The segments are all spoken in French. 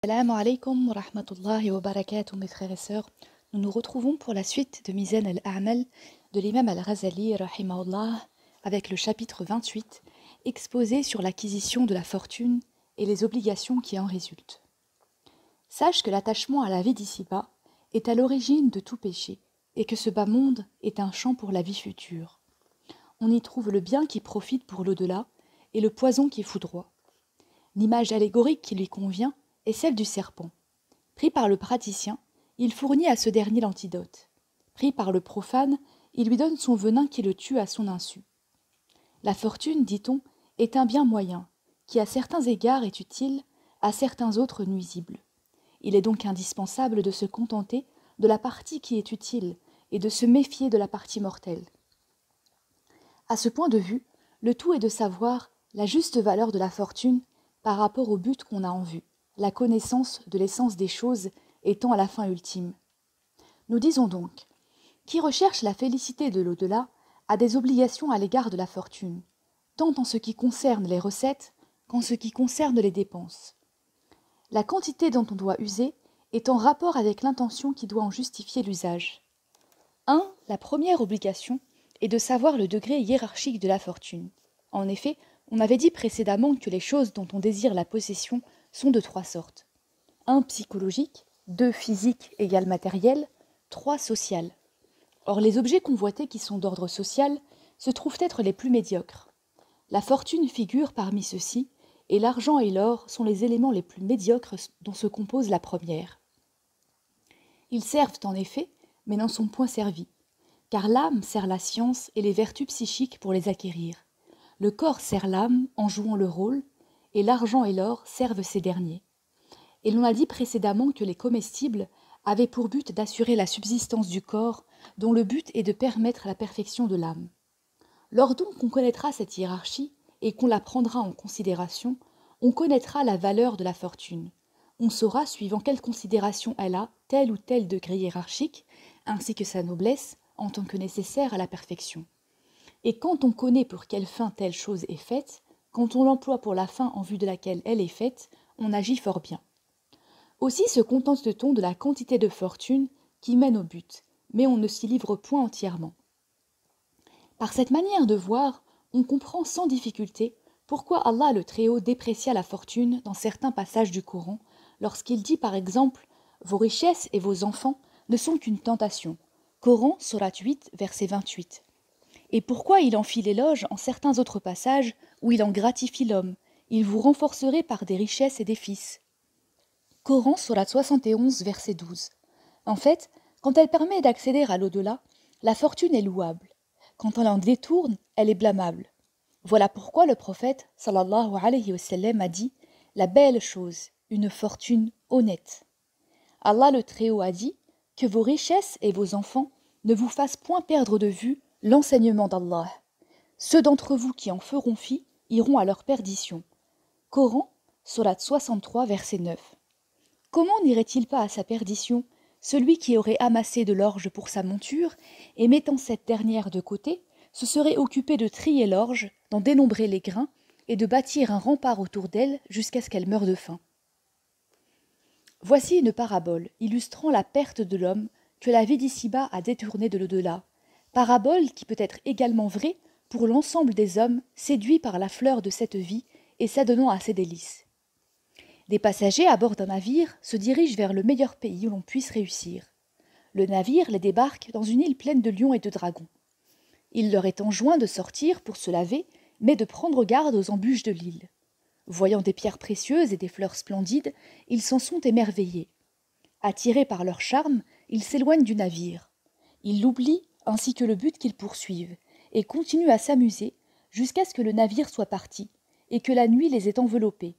Assalamu alaikum wa rahmatullahi wa barakatuh, mes frères et sœurs. Nous nous retrouvons pour la suite de Mizan al-A'mal de l'imam al-Ghazali, rahimahullah, avec le chapitre 28, exposé sur l'acquisition de la fortune et les obligations qui en résultent. Sache que l'attachement à la vie d'ici-bas est à l'origine de tout péché, et que ce bas monde est un champ pour la vie future. On y trouve le bien qui profite pour l'au-delà, et le poison qui foudroie. L'image allégorique qui lui convient est celle du serpent. Pris par le praticien, il fournit à ce dernier l'antidote. Pris par le profane, il lui donne son venin qui le tue à son insu. La fortune, dit-on, est un bien moyen, qui à certains égards est utile, à certains autres nuisible. Il est donc indispensable de se contenter de la partie qui est utile et de se méfier de la partie mortelle. À ce point de vue, le tout est de savoir la juste valeur de la fortune par rapport au but qu'on a en vue, la connaissance de l'essence des choses étant à la fin ultime. Nous disons donc, qui recherche la félicité de l'au-delà a des obligations à l'égard de la fortune, tant en ce qui concerne les recettes qu'en ce qui concerne les dépenses. La quantité dont on doit user est en rapport avec l'intention qui doit en justifier l'usage. 1. La première obligation est de savoir le degré hiérarchique de la fortune. En effet, on avait dit précédemment que les choses dont on désire la possession sont de 3 sortes. 1. Psychologique, 2. Physique égale matériel, 3. Social. Or les objets convoités qui sont d'ordre social se trouvent être les plus médiocres. La fortune figure parmi ceux-ci, et l'argent et l'or sont les éléments les plus médiocres dont se compose la première. Ils servent en effet, mais n'en sont point servis, car l'âme sert la science et les vertus psychiques pour les acquérir. Le corps sert l'âme en jouant le rôle, et l'argent et l'or servent ces derniers. Et l'on a dit précédemment que les comestibles avaient pour but d'assurer la subsistance du corps, dont le but est de permettre la perfection de l'âme. Lors donc qu'on connaîtra cette hiérarchie, et qu'on la prendra en considération, on connaîtra la valeur de la fortune. On saura, suivant quelle considération elle a, tel ou tel degré hiérarchique, ainsi que sa noblesse, en tant que nécessaire à la perfection. Et quand on connaît pour quelle fin telle chose est faite, quand on l'emploie pour la fin en vue de laquelle elle est faite, on agit fort bien. Aussi se contente-t-on de la quantité de fortune qui mène au but, mais on ne s'y livre point entièrement. Par cette manière de voir, on comprend sans difficulté pourquoi Allah le Très-Haut déprécia la fortune dans certains passages du Coran, lorsqu'il dit par exemple « Vos richesses et vos enfants ne sont qu'une tentation ». Coran, sourate 8, verset 28. Et pourquoi il en fit l'éloge en certains autres passages où il en gratifie l'homme, il vous renforcerait par des richesses et des fils. Coran, sourate 71, verset 12. En fait, quand elle permet d'accéder à l'au-delà, la fortune est louable. Quand on en détourne, elle est blâmable. Voilà pourquoi le prophète, sallallahu alayhi wa sallam, a dit « La belle chose, une fortune honnête ». Allah le Très-Haut a dit « Que vos richesses et vos enfants ne vous fassent point perdre de vue l'enseignement d'Allah. Ceux d'entre vous qui en feront fi iront à leur perdition. » Coran, sourate 63, verset 9. Comment n'irait-il pas à sa perdition celui qui aurait amassé de l'orge pour sa monture, et mettant cette dernière de côté, se serait occupé de trier l'orge, d'en dénombrer les grains, et de bâtir un rempart autour d'elle jusqu'à ce qu'elle meure de faim. Voici une parabole illustrant la perte de l'homme que la vie d'ici-bas a détournée de l'au-delà, parabole qui peut être également vraie pour l'ensemble des hommes séduits par la fleur de cette vie et s'adonnant à ses délices. Des passagers à bord d'un navire se dirigent vers le meilleur pays où l'on puisse réussir. Le navire les débarque dans une île pleine de lions et de dragons. Il leur est enjoint de sortir pour se laver, mais de prendre garde aux embûches de l'île. Voyant des pierres précieuses et des fleurs splendides, ils s'en sont émerveillés. Attirés par leur charme, ils s'éloignent du navire. Ils l'oublient ainsi que le but qu'ils poursuivent, et continuent à s'amuser jusqu'à ce que le navire soit parti, et que la nuit les ait enveloppés.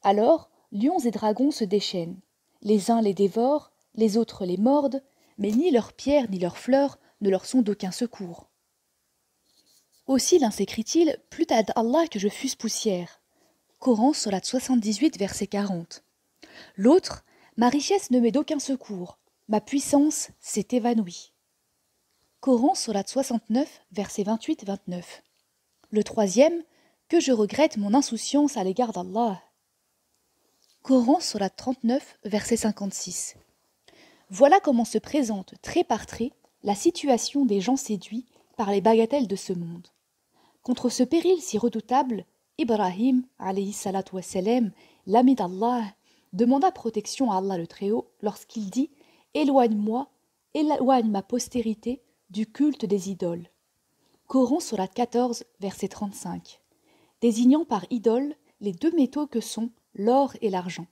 Alors, lions et dragons se déchaînent. Les uns les dévorent, les autres les mordent, mais ni leurs pierres ni leurs fleurs ne leur sont d'aucun secours. Aussi l'un s'écrie-t-il, plût à Allah que je fusse poussière. Coran, sourate 78, verset 40. L'autre, ma richesse ne m'est d'aucun secours, ma puissance s'est évanouie. Coran, sourate 69, verset 28-29. Le troisième, que je regrette mon insouciance à l'égard d'Allah. Coran Surat 39, verset 56. Voilà comment se présente trait par trait la situation des gens séduits par les bagatelles de ce monde. Contre ce péril si redoutable, Ibrahim, alayhi salatu wassalam, l'ami d'Allah, demanda protection à Allah le Très-Haut lorsqu'il dit « Éloigne-moi, éloigne ma postérité du culte des idoles ». Coran Surat 14, verset 35, désignant par idole les deux métaux que sont l'or et l'argent.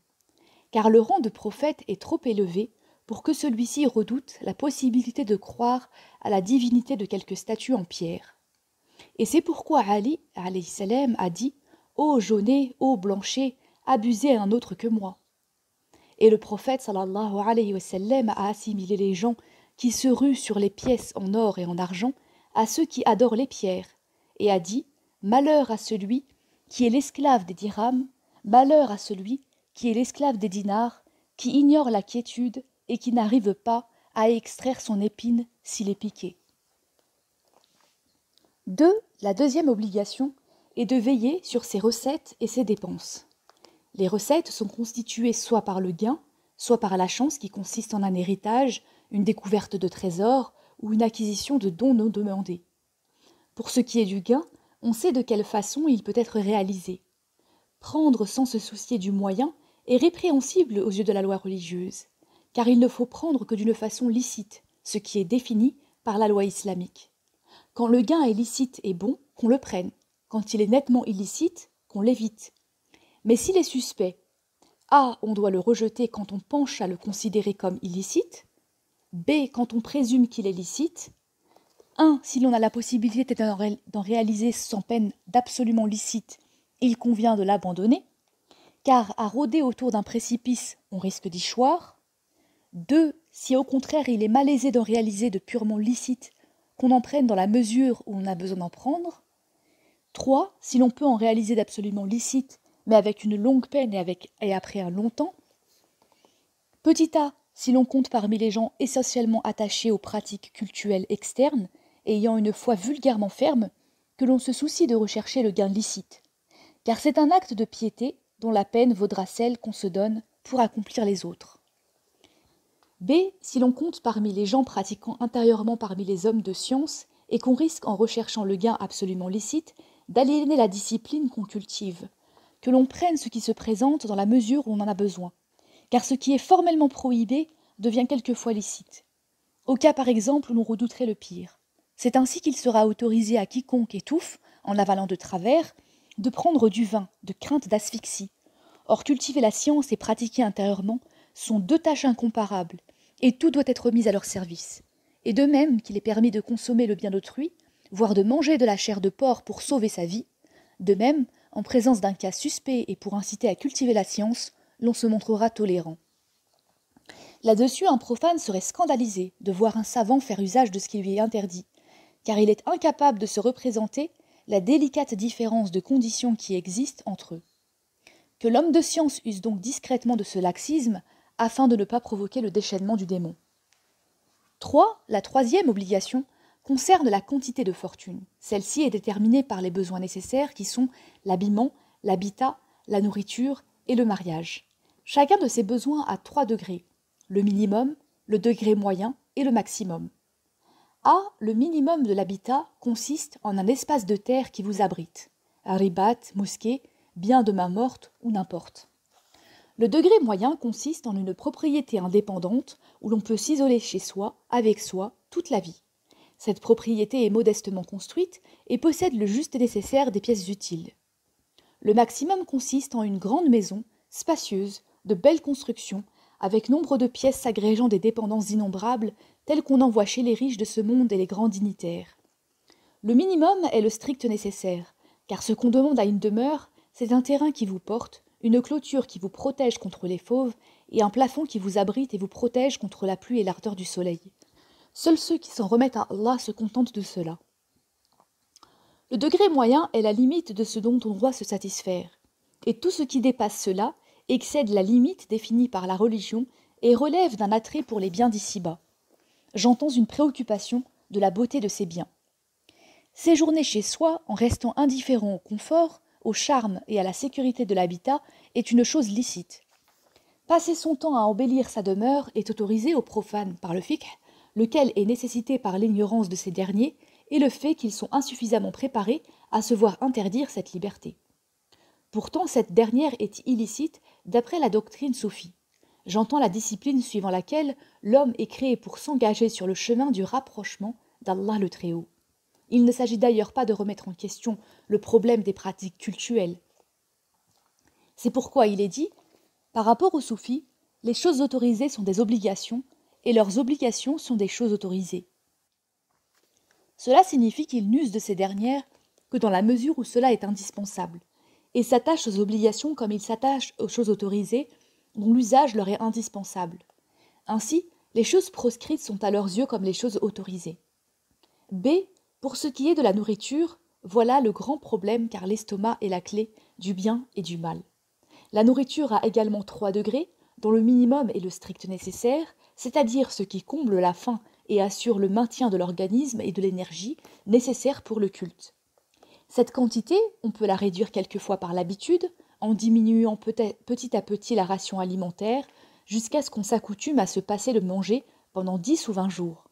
Car le rang de prophète est trop élevé pour que celui-ci redoute la possibilité de croire à la divinité de quelque statue en pierre. Et c'est pourquoi Ali, alayhi salam, a dit « Ô jaunet, ô blanchet, abusez un autre que moi ». Et le prophète sallallahu alayhi wa sallam a assimilé les gens qui se ruent sur les pièces en or et en argent à ceux qui adorent les pierres, et a dit « Malheur à celui qui est l'esclave des dirhams, malheur à celui qui est l'esclave des dinars, qui ignore la quiétude et qui n'arrive pas à extraire son épine s'il est piqué. » 2. La deuxième obligation est de veiller sur ses recettes et ses dépenses. Les recettes sont constituées soit par le gain, soit par la chance qui consiste en un héritage, une découverte de trésors ou une acquisition de dons non demandés. Pour ce qui est du gain, on sait de quelle façon il peut être réalisé. Prendre sans se soucier du moyen est répréhensible aux yeux de la loi religieuse, car il ne faut prendre que d'une façon licite, ce qui est défini par la loi islamique. Quand le gain est licite et bon, qu'on le prenne. Quand il est nettement illicite, qu'on l'évite. Mais s'il est suspect, A, on doit le rejeter quand on penche à le considérer comme illicite, B, quand on présume qu'il est licite, 1, si l'on a la possibilité d'en réaliser sans peine d'absolument licite, il convient de l'abandonner, car à rôder autour d'un précipice, on risque d'y choir. 2, si au contraire il est malaisé d'en réaliser de purement licite, qu'on en prenne dans la mesure où on a besoin d'en prendre. 3, si l'on peut en réaliser d'absolument licite, mais avec une longue peine et après un long temps. Petit a, si l'on compte parmi les gens essentiellement attachés aux pratiques cultuelles externes et ayant une foi vulgairement ferme, que l'on se soucie de rechercher le gain licite. Car c'est un acte de piété dont la peine vaudra celle qu'on se donne pour accomplir les autres. B, si l'on compte parmi les gens pratiquant intérieurement parmi les hommes de science et qu'on risque en recherchant le gain absolument licite d'aliéner la discipline qu'on cultive, que l'on prenne ce qui se présente dans la mesure où on en a besoin, car ce qui est formellement prohibé devient quelquefois licite. Au cas par exemple où l'on redouterait le pire. C'est ainsi qu'il sera autorisé à quiconque étouffe, en avalant de travers, de prendre du vin, de crainte d'asphyxie. Or cultiver la science et pratiquer intérieurement sont deux tâches incomparables, et tout doit être mis à leur service. Et de même qu'il est permis de consommer le bien d'autrui, voire de manger de la chair de porc pour sauver sa vie, de même, en présence d'un cas suspect et pour inciter à cultiver la science, l'on se montrera tolérant. Là-dessus, un profane serait scandalisé de voir un savant faire usage de ce qui lui est interdit, car il est incapable de se représenter la délicate différence de conditions qui existe entre eux. Que l'homme de science use donc discrètement de ce laxisme afin de ne pas provoquer le déchaînement du démon. 3. La troisième obligation concerne la quantité de fortune. Celle-ci est déterminée par les besoins nécessaires qui sont l'habillement, l'habitat, la nourriture et le mariage. Chacun de ces besoins a 3 degrés, le minimum, le degré moyen et le maximum. A. Le minimum de l'habitat consiste en un espace de terre qui vous abrite, ribat, mosquée, bien de main morte ou n'importe. Le degré moyen consiste en une propriété indépendante où l'on peut s'isoler chez soi, avec soi, toute la vie. Cette propriété est modestement construite et possède le juste nécessaire des pièces utiles. Le maximum consiste en une grande maison, spacieuse, de belles constructions, avec nombre de pièces s'agrégeant des dépendances innombrables, telles qu'on en voit chez les riches de ce monde et les grands dignitaires. Le minimum est le strict nécessaire, car ce qu'on demande à une demeure, c'est un terrain qui vous porte, une clôture qui vous protège contre les fauves, et un plafond qui vous abrite et vous protège contre la pluie et l'ardeur du soleil. Seuls ceux qui s'en remettent à Allah se contentent de cela. Le degré moyen est la limite de ce dont on doit se satisfaire, et tout ce qui dépasse cela excède la limite définie par la religion et relève d'un attrait pour les biens d'ici-bas. J'entends une préoccupation de la beauté de ces biens. Séjourner chez soi en restant indifférent au confort, au charme et à la sécurité de l'habitat est une chose licite. Passer son temps à embellir sa demeure est autorisé aux profanes par le fiqh, lequel est nécessité par l'ignorance de ces derniers et le fait qu'ils sont insuffisamment préparés à se voir interdire cette liberté. Pourtant, cette dernière est illicite d'après la doctrine soufie. J'entends la discipline suivant laquelle l'homme est créé pour s'engager sur le chemin du rapprochement d'Allah le Très-Haut. Il ne s'agit d'ailleurs pas de remettre en question le problème des pratiques cultuelles. C'est pourquoi il est dit, par rapport aux soufis, les choses autorisées sont des obligations et leurs obligations sont des choses autorisées. Cela signifie qu'ils n'usent de ces dernières que dans la mesure où cela est indispensable, et s'attachent aux obligations comme ils s'attachent aux choses autorisées dont l'usage leur est indispensable. Ainsi, les choses proscrites sont à leurs yeux comme les choses autorisées. B. Pour ce qui est de la nourriture, voilà le grand problème car l'estomac est la clé du bien et du mal. La nourriture a également 3 degrés, dont le minimum est le strict nécessaire, c'est-à-dire ce qui comble la faim et assure le maintien de l'organisme et de l'énergie nécessaires pour le culte. Cette quantité, on peut la réduire quelquefois par l'habitude, en diminuant petit à petit la ration alimentaire, jusqu'à ce qu'on s'accoutume à se passer de manger pendant 10 ou 20 jours.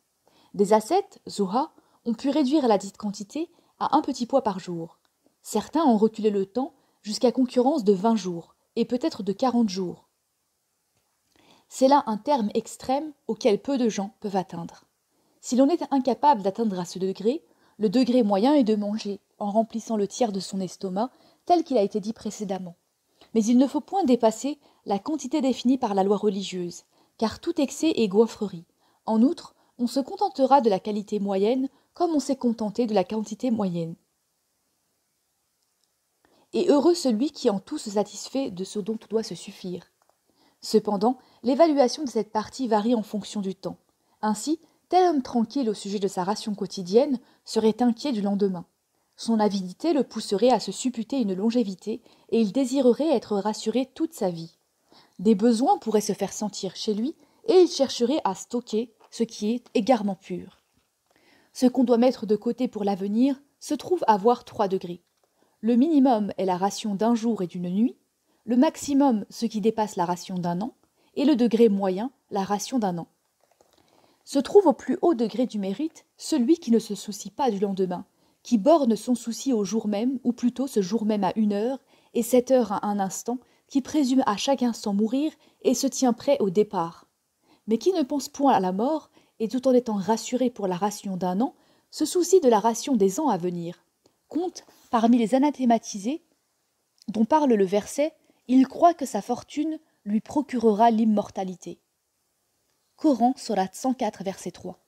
Des ascètes, zuha, ont pu réduire la dite quantité à un petit poids par jour. Certains ont reculé le temps jusqu'à concurrence de 20 jours, et peut-être de 40 jours. C'est là un terme extrême auquel peu de gens peuvent atteindre. Si l'on est incapable d'atteindre à ce degré, le degré moyen est de manger en remplissant le tiers de son estomac, tel qu'il a été dit précédemment. Mais il ne faut point dépasser la quantité définie par la loi religieuse, car tout excès est goinfrerie. En outre, on se contentera de la qualité moyenne comme on s'est contenté de la quantité moyenne. Et heureux celui qui en tout se satisfait de ce dont tout doit se suffire. Cependant, l'évaluation de cette partie varie en fonction du temps. Ainsi, tel homme tranquille au sujet de sa ration quotidienne serait inquiet du lendemain. Son avidité le pousserait à se supputer une longévité et il désirerait être rassuré toute sa vie. Des besoins pourraient se faire sentir chez lui et il chercherait à stocker ce qui est égarement pur. Ce qu'on doit mettre de côté pour l'avenir se trouve avoir 3 degrés. Le minimum est la ration d'un jour et d'une nuit, le maximum ce qui dépasse la ration d'un an, et le degré moyen la ration d'un an. Se trouve au plus haut degré du mérite celui qui ne se soucie pas du lendemain, qui borne son souci au jour même, ou plutôt ce jour même à 1 heure, et 7 heures à un instant, qui présume à chaque instant mourir et se tient prêt au départ. Mais qui ne pense point à la mort, et tout en étant rassuré pour la ration d'un an, se soucie de la ration des ans à venir. Compte parmi les anathématisés dont parle le verset, il croit que sa fortune lui procurera l'immortalité. Coran, sourate 104, verset 3.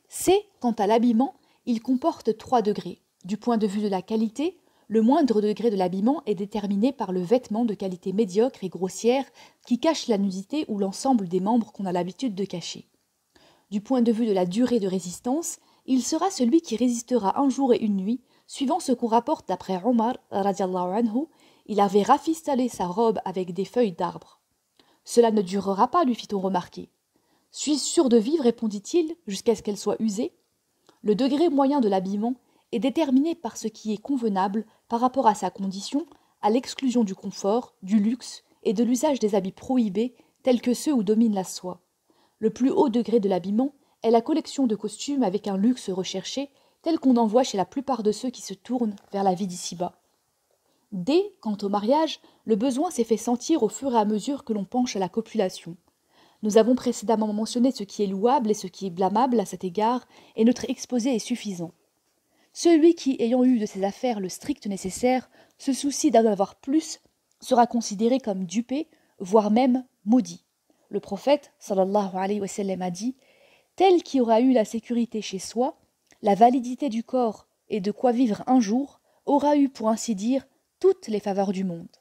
C. Quant à l'habillement, il comporte 3 degrés. Du point de vue de la qualité, le moindre degré de l'habillement est déterminé par le vêtement de qualité médiocre et grossière qui cache la nudité ou l'ensemble des membres qu'on a l'habitude de cacher. Du point de vue de la durée de résistance, il sera celui qui résistera 1 jour et 1 nuit, suivant ce qu'on rapporte d'après Omar, radiallahu anhu, il avait rafistolé sa robe avec des feuilles d'arbre. Cela ne durera pas, lui fit-on remarquer. Suis-je sûr de vivre, répondit-il, jusqu'à ce qu'elle soit usée? Le degré moyen de l'habillement est déterminé par ce qui est convenable par rapport à sa condition, à l'exclusion du confort, du luxe et de l'usage des habits prohibés tels que ceux où domine la soie. Le plus haut degré de l'habillement est la collection de costumes avec un luxe recherché tel qu'on en voit chez la plupart de ceux qui se tournent vers la vie d'ici-bas. D. Quant au mariage, le besoin s'est fait sentir au fur et à mesure que l'on penche à la copulation. Nous avons précédemment mentionné ce qui est louable et ce qui est blâmable à cet égard, et notre exposé est suffisant. Celui qui, ayant eu de ses affaires le strict nécessaire, se soucie d'en avoir plus, sera considéré comme dupé, voire même maudit. Le prophète, sallallahu alayhi wa sallam, a dit « Tel qui aura eu la sécurité chez soi, la validité du corps et de quoi vivre un jour, aura eu, pour ainsi dire, toutes les faveurs du monde.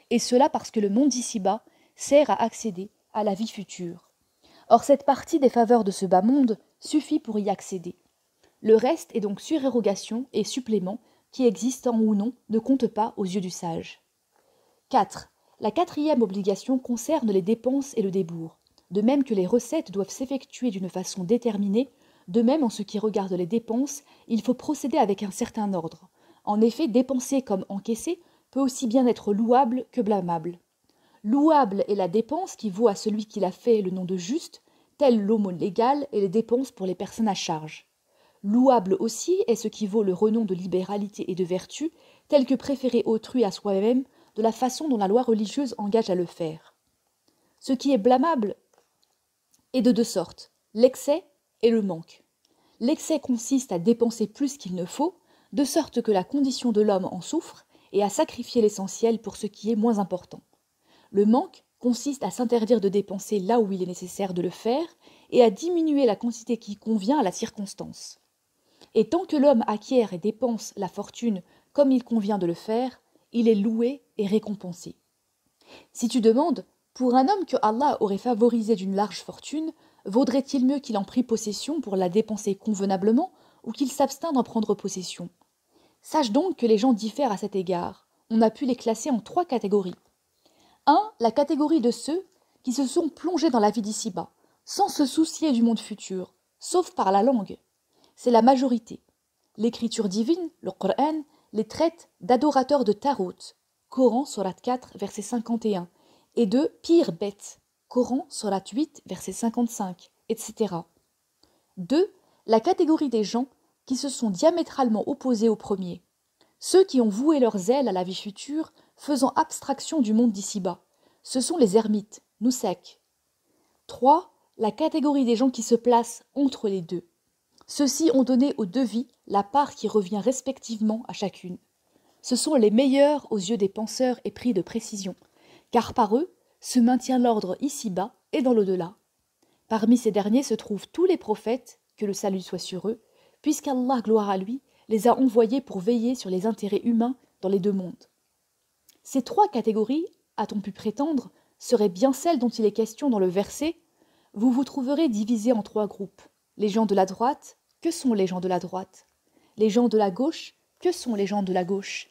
Et cela parce que le monde d'ici-bas sert à accéder à la vie future. Or cette partie des faveurs de ce bas monde suffit pour y accéder. Le reste est donc surérogation et supplément qui, existant ou non, ne compte pas aux yeux du sage. 4. La 4e obligation concerne les dépenses et le débours. De même que les recettes doivent s'effectuer d'une façon déterminée, de même en ce qui regarde les dépenses, il faut procéder avec un certain ordre. En effet, dépenser comme encaisser peut aussi bien être louable que blâmable. Louable est la dépense qui vaut à celui qui l'a fait le nom de juste, telle l'aumône légale et les dépenses pour les personnes à charge. Louable aussi est ce qui vaut le renom de libéralité et de vertu, tel que préférer autrui à soi-même de la façon dont la loi religieuse engage à le faire. Ce qui est blâmable est de deux sortes, l'excès et le manque. L'excès consiste à dépenser plus qu'il ne faut, de sorte que la condition de l'homme en souffre, et à sacrifier l'essentiel pour ce qui est moins important. Le manque consiste à s'interdire de dépenser là où il est nécessaire de le faire, et à diminuer la quantité qui convient à la circonstance. Et tant que l'homme acquiert et dépense la fortune comme il convient de le faire, il est loué et récompensé. Si tu demandes, pour un homme que Allah aurait favorisé d'une large fortune, vaudrait-il mieux qu'il en prît possession pour la dépenser convenablement ou qu'il s'abstint d'en prendre possession? Sache donc que les gens diffèrent à cet égard. On a pu les classer en 3 catégories. 1. La catégorie de ceux qui se sont plongés dans la vie d'ici-bas, sans se soucier du monde futur, sauf par la langue. C'est la majorité. L'écriture divine, le Coran, les traite d'adorateurs de Tarot, Coran, Sourate 4, verset 51, et de pires bêtes, Coran, Sourate 8, verset 55, etc. 2. La catégorie des gens qui se sont diamétralement opposés au premier. Ceux qui ont voué leurs ailes à la vie future, faisant abstraction du monde d'ici-bas. Ce sont les ermites, Nusek. 3. La catégorie des gens qui se placent entre les deux. Ceux-ci ont donné aux 2 vies la part qui revient respectivement à chacune. Ce sont les meilleurs aux yeux des penseurs épris de précision, car par eux se maintient l'ordre ici-bas et dans l'au-delà. Parmi ces derniers se trouvent tous les prophètes, que le salut soit sur eux, puisqu'Allah, gloire à lui, les a envoyés pour veiller sur les intérêts humains dans les 2 mondes. Ces 3 catégories, a-t-on pu prétendre, seraient bien celles dont il est question dans le verset « Vous vous trouverez divisés en 3 groupes. Les gens de la droite, que sont les gens de la droite? Les gens de la gauche, que sont les gens de la gauche?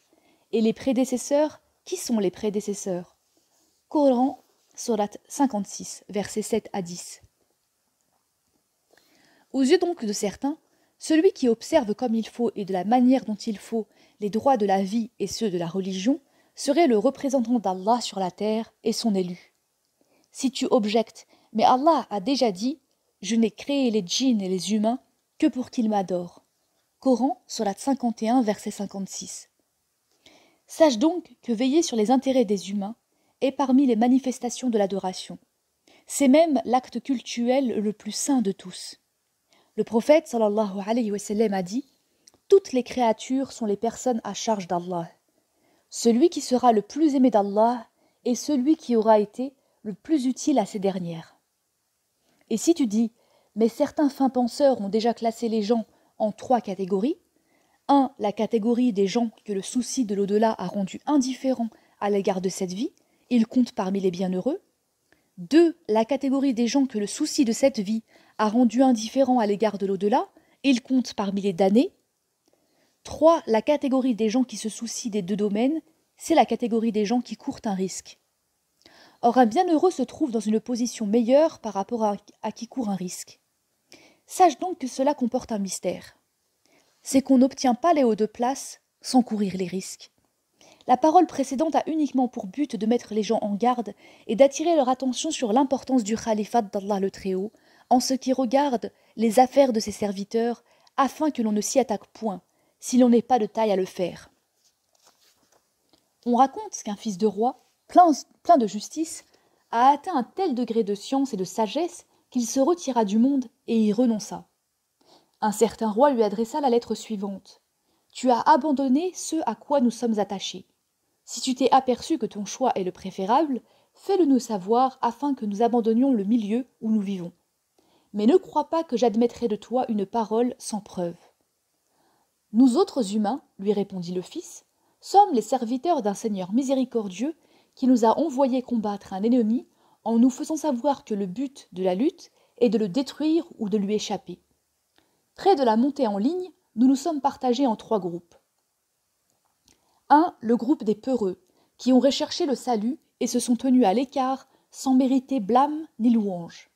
Et les prédécesseurs, qui sont les prédécesseurs ?» Coran, Sourate 56, versets 7 à 10. Aux yeux donc de certains, celui qui observe comme il faut et de la manière dont il faut les droits de la vie et ceux de la religion serait le représentant d'Allah sur la terre et son élu. Si tu objectes, mais Allah a déjà dit « Je n'ai créé les djinns et les humains que pour qu'ils m'adorent » Coran, Sourate 51, verset 56. Sache donc que veiller sur les intérêts des humains est parmi les manifestations de l'adoration. C'est même l'acte cultuel le plus saint de tous. Le prophète sallallahu alayhi wa sallam a dit « Toutes les créatures sont les personnes à charge d'Allah. Celui qui sera le plus aimé d'Allah est celui qui aura été le plus utile à ces dernières. » Et si tu dis « Mais certains fins penseurs ont déjà classé les gens en 3 catégories. 1. La catégorie des gens que le souci de l'au-delà a rendu indifférents à l'égard de cette vie, ils comptent parmi les bienheureux. 2. La catégorie des gens que le souci de cette vie a rendu indifférents à l'égard de l'au-delà, ils comptent parmi les damnés. 3. La catégorie des gens qui se soucient des 2 domaines, c'est la catégorie des gens qui courent un risque. Or, un bienheureux se trouve dans une position meilleure par rapport à qui court un risque. Sache donc que cela comporte un mystère. C'est qu'on n'obtient pas les hauts de place sans courir les risques. La parole précédente a uniquement pour but de mettre les gens en garde et d'attirer leur attention sur l'importance du khalifat d'Allah le Très-Haut en ce qui regarde les affaires de ses serviteurs afin que l'on ne s'y attaque point, si l'on n'est pas de taille à le faire. On raconte qu'un fils de roi, plein de justice, a atteint un tel degré de science et de sagesse qu'il se retira du monde et y renonça. Un certain roi lui adressa la lettre suivante. « Tu as abandonné ce à quoi nous sommes attachés. Si tu t'es aperçu que ton choix est le préférable, fais-le nous savoir afin que nous abandonnions le milieu où nous vivons. Mais ne crois pas que j'admettrai de toi une parole sans preuve. » « Nous autres humains, lui répondit le fils, sommes les serviteurs d'un Seigneur miséricordieux qui nous a envoyés combattre un ennemi en nous faisant savoir que le but de la lutte est de le détruire ou de lui échapper. Près de la montée en ligne, nous nous sommes partagés en 3 groupes. 1. Le groupe des peureux, qui ont recherché le salut et se sont tenus à l'écart sans mériter blâme ni louange.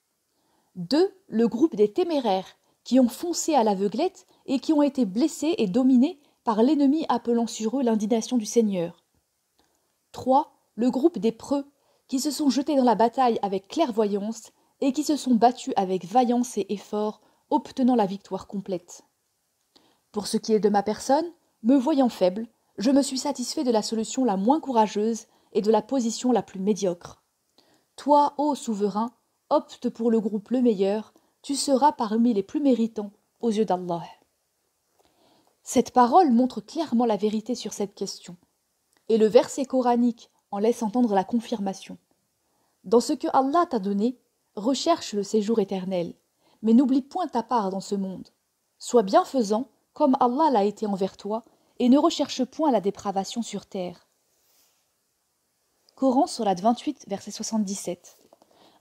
2. Le groupe des téméraires, qui ont foncé à l'aveuglette et qui ont été blessés et dominés par l'ennemi appelant sur eux l'indignation du Seigneur. 3. Le groupe des preux, qui se sont jetés dans la bataille avec clairvoyance et qui se sont battus avec vaillance et effort, obtenant la victoire complète. Pour ce qui est de ma personne, me voyant faible, je me suis satisfait de la solution la moins courageuse et de la position la plus médiocre. Toi, ô souverain, opte pour le groupe le meilleur, tu seras parmi les plus méritants aux yeux d'Allah. Cette parole montre clairement la vérité sur cette question, et le verset coranique en laisse entendre la confirmation. Dans ce que Allah t'a donné, recherche le séjour éternel, mais n'oublie point ta part dans ce monde. Sois bienfaisant, comme Allah l'a été envers toi, et ne recherche point la dépravation sur terre. Coran Sourate 28, verset 77.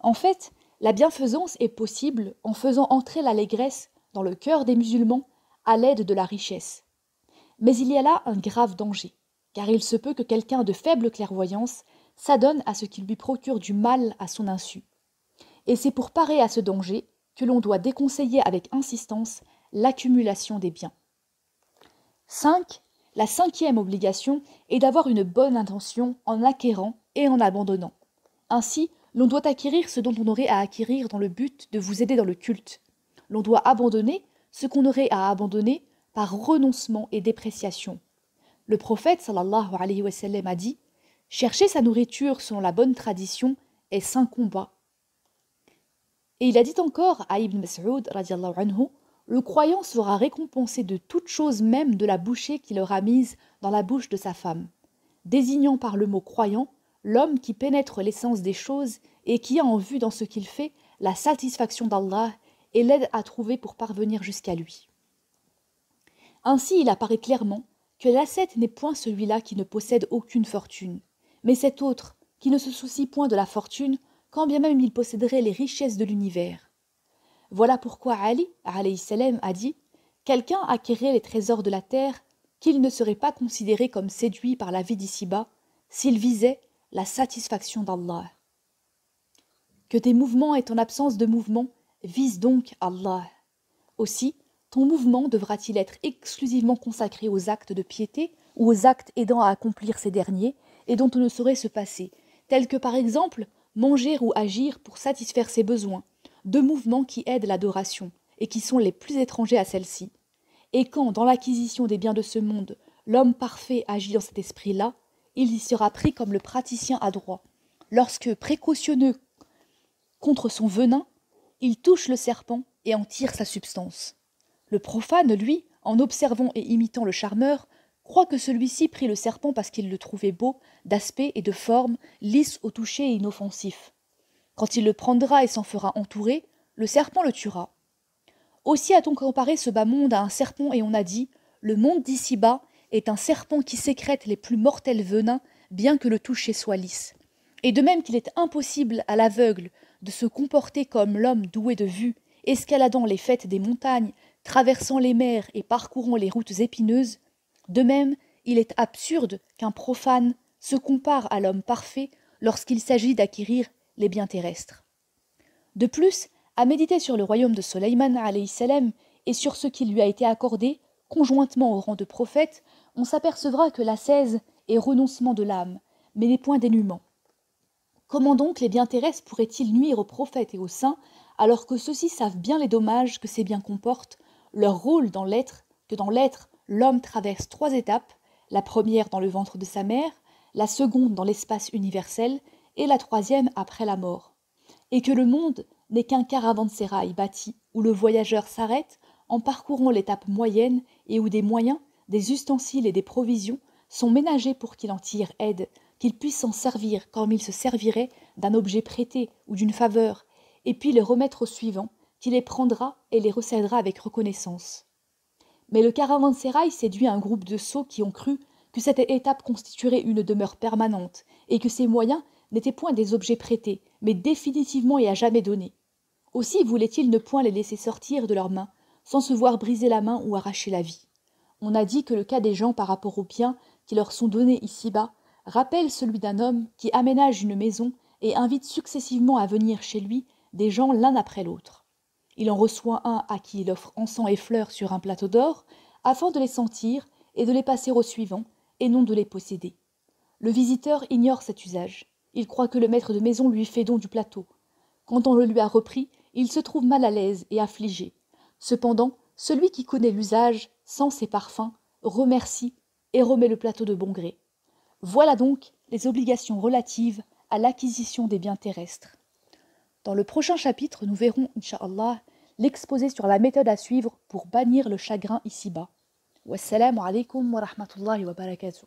En fait, la bienfaisance est possible en faisant entrer l'allégresse dans le cœur des musulmans à l'aide de la richesse. Mais il y a là un grave danger, car il se peut que quelqu'un de faible clairvoyance s'adonne à ce qui lui procure du mal à son insu. Et c'est pour parer à ce danger que l'on doit déconseiller avec insistance l'accumulation des biens. 5. La cinquième obligation est d'avoir une bonne intention en acquérant et en abandonnant. Ainsi, l'on doit acquérir ce dont on aurait à acquérir dans le but de vous aider dans le culte. L'on doit abandonner ce qu'on aurait à abandonner par renoncement et dépréciation. Le prophète sallallahu alayhi wa sallam a dit « Chercher sa nourriture selon la bonne tradition est saint combat. » Et il a dit encore à Ibn Mas'ud radiallahu anhu « Le croyant sera récompensé de toute chose même de la bouchée qu'il aura mise dans la bouche de sa femme, désignant par le mot croyant l'homme qui pénètre l'essence des choses et qui a en vue dans ce qu'il fait la satisfaction d'Allah et l'aide à trouver pour parvenir jusqu'à lui. » Ainsi il apparaît clairement que l'ascète n'est point celui-là qui ne possède aucune fortune, mais cet autre qui ne se soucie point de la fortune, quand bien même il posséderait les richesses de l'univers. Voilà pourquoi Ali, alayhi salam, a dit « Quelqu'un acquérait les trésors de la terre, qu'il ne serait pas considéré comme séduit par la vie d'ici-bas, s'il visait la satisfaction d'Allah. » Que tes mouvements et ton absence de mouvement visent donc Allah. Aussi, ton mouvement devra-t-il être exclusivement consacré aux actes de piété ou aux actes aidant à accomplir ces derniers et dont on ne saurait se passer, tels que par exemple manger ou agir pour satisfaire ses besoins, deux mouvements qui aident l'adoration et qui sont les plus étrangers à celle-ci. Et quand, dans l'acquisition des biens de ce monde, l'homme parfait agit dans cet esprit-là, il y sera pris comme le praticien adroit. Lorsque, précautionneux contre son venin, il touche le serpent et en tire sa substance. Le profane, lui, en observant et imitant le charmeur, croit que celui-ci prit le serpent parce qu'il le trouvait beau, d'aspect et de forme, lisse au toucher et inoffensif. Quand il le prendra et s'en fera entourer, le serpent le tuera. Aussi a-t-on comparé ce bas monde à un serpent et on a dit « Le monde d'ici-bas est un serpent qui sécrète les plus mortels venins, bien que le toucher soit lisse. » Et de même qu'il est impossible à l'aveugle de se comporter comme l'homme doué de vue, escaladant les faîtes des montagnes, traversant les mers et parcourant les routes épineuses, de même, il est absurde qu'un profane se compare à l'homme parfait lorsqu'il s'agit d'acquérir les biens terrestres. De plus, à méditer sur le royaume de Soleiman alayhi salam et sur ce qui lui a été accordé, conjointement au rang de prophète, on s'apercevra que l'ascèse est renoncement de l'âme, mais n'est point dénuement. Comment donc les biens terrestres pourraient-ils nuire aux prophètes et aux saints, alors que ceux-ci savent bien les dommages que ces biens comportent, leur rôle dans l'être, que dans l'être, l'homme traverse 3 étapes, la première dans le ventre de sa mère, la seconde dans l'espace universel, et la troisième après la mort, et que le monde n'est qu'un caravansérail bâti où le voyageur s'arrête en parcourant l'étape moyenne et où des moyens, des ustensiles et des provisions sont ménagés pour qu'il en tire aide, qu'il puisse s'en servir comme il se servirait d'un objet prêté ou d'une faveur, et puis les remettre au suivant, qui les prendra et les recèdera avec reconnaissance. Mais le caravansérail séduit un groupe de sots qui ont cru que cette étape constituerait une demeure permanente et que ces moyens n'étaient point des objets prêtés, mais définitivement et à jamais donnés. Aussi voulaient-ils ne point les laisser sortir de leurs mains, sans se voir briser la main ou arracher la vie. On a dit que le cas des gens par rapport aux biens qui leur sont donnés ici-bas rappelle celui d'un homme qui aménage une maison et invite successivement à venir chez lui des gens l'un après l'autre. Il en reçoit un à qui il offre encens et fleurs sur un plateau d'or, afin de les sentir et de les passer au suivant, et non de les posséder. Le visiteur ignore cet usage. Il croit que le maître de maison lui fait don du plateau. Quand on le lui a repris, il se trouve mal à l'aise et affligé. Cependant, celui qui connaît l'usage, sent ses parfums, remercie et remet le plateau de bon gré. Voilà donc les obligations relatives à l'acquisition des biens terrestres. Dans le prochain chapitre, nous verrons, Inch'Allah, l'exposé sur la méthode à suivre pour bannir le chagrin ici-bas. Wassalamu alaikum wa rahmatullahi wa barakatuh.